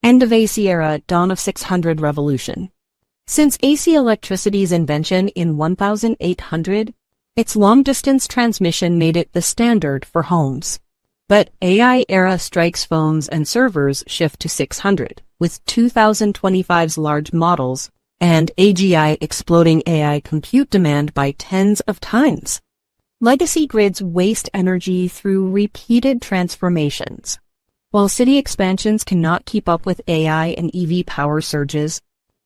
End of AC era, dawn of 600 revolution. Since AC electricity's invention in 1800, its long-distance transmission made it the standard for homes. But AI era strikes phones and servers shift to 600, with 2025's large models, and AGI exploding AI compute demand by tens of times. Legacy grids waste energy through repeated transformations. While city expansions cannot keep up with AI and EV power surges,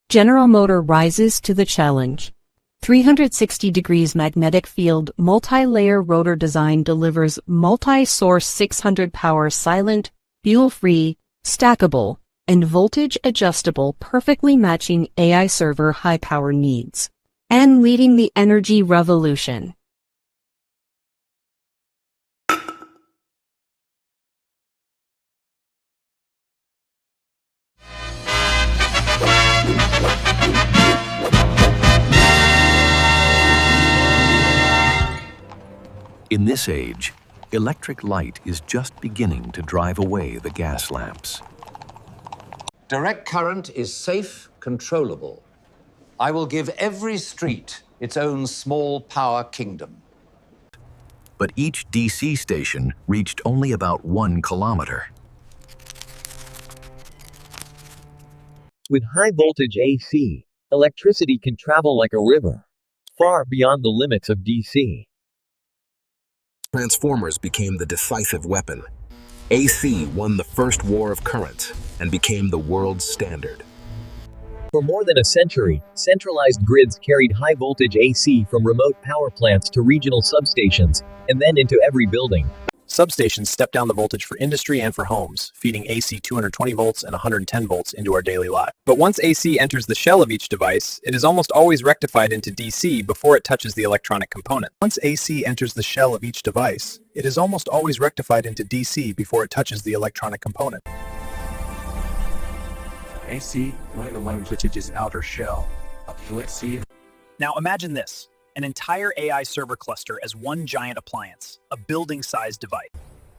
GenerMotor rises to the challenge. 360 degrees magnetic field multi-layer rotor design delivers multi-source 600 power silent, fuel-free, stackable, and voltage adjustable, perfectly matching AI server high power needs. And leading the energy revolution. In this age, electric light is just beginning to drive away the gas lamps. Direct current is safe, controllable. I will give every street its own small power kingdom. But each DC station reached only about 1 kilometer. With high voltage AC, electricity can travel like a river, far beyond the limits of DC. Transformers became the decisive weapon. AC won the first war of current and became the world's standard. For more than a century, centralized grids carried high-voltage AC from remote power plants to regional substations, and then into every building. Substations step down the voltage for industry and for homes, feeding AC 220 volts and 110 volts into our daily life. But once AC enters the shell of each device, it is almost always rectified into DC before it touches the electronic component. Once AC enters the shell of each device, it is almost always rectified into DC before it touches the electronic component. AC, right along with its outer shell. Let's see. Now imagine this. An entire AI server cluster as one giant appliance, a building-sized device.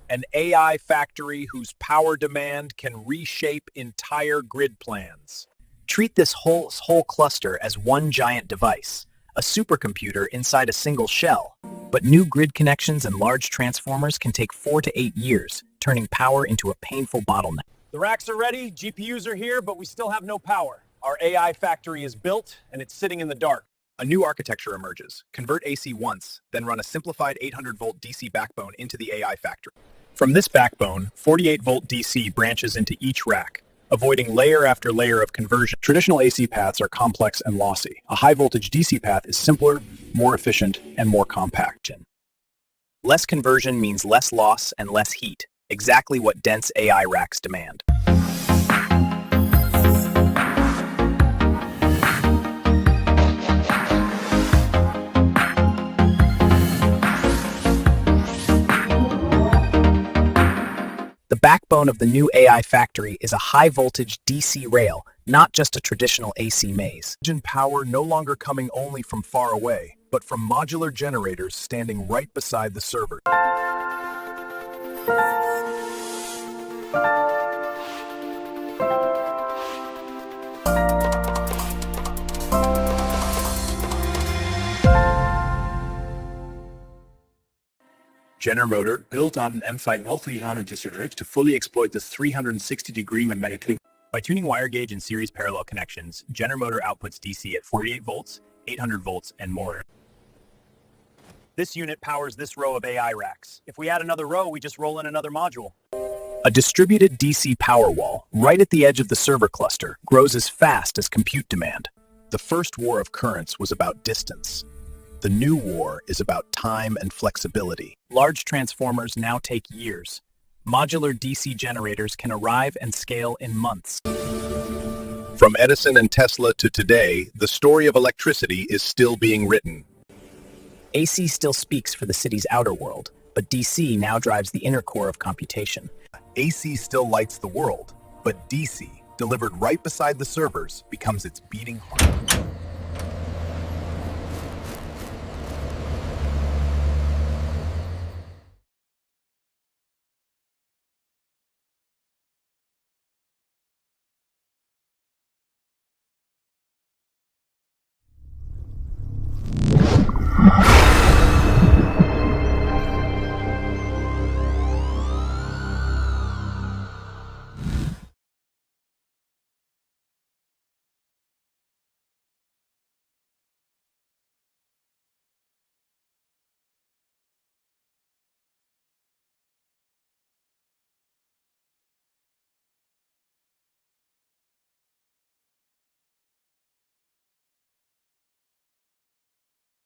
An AI factory whose power demand can reshape entire grid plans. Treat this whole cluster as one giant device, a supercomputer inside a single shell. But new grid connections and large transformers can take 4 to 8 years, turning power into a painful bottleneck. The racks are ready, GPUs are here, but we still have no power. Our AI factory is built, and it's sitting in the dark. A new architecture emerges. Convert AC once, then run a simplified 800-volt DC backbone into the AI factory. From this backbone, 48-volt DC branches into each rack, avoiding layer after layer of conversion. Traditional AC paths are complex and lossy. A high-voltage DC path is simpler, more efficient, and more compact. Less conversion means less loss and less heat, exactly what dense AI racks demand. The backbone of the new AI factory is a high-voltage DC rail, not just a traditional AC maze. Engine power no longer coming only from far away, but from modular generators standing right beside the server. GenerMotor, built on an M5 multi-Hana distributor to fully exploit this 360-degree magnetic field. By tuning wire gauge and series parallel connections, GenerMotor outputs DC at 48 volts, 800 volts, and more. This unit powers this row of AI racks. If we add another row, we just roll in another module. A distributed DC power wall, right at the edge of the server cluster, grows as fast as compute demand. The first war of currents was about distance. The new war is about time and flexibility. Large transformers now take years. Modular DC generators can arrive and scale in months. From Edison and Tesla to today, the story of electricity is still being written. AC still speaks for the city's outer world, but DC now drives the inner core of computation. AC still lights the world, but DC, delivered right beside the servers, becomes its beating heart.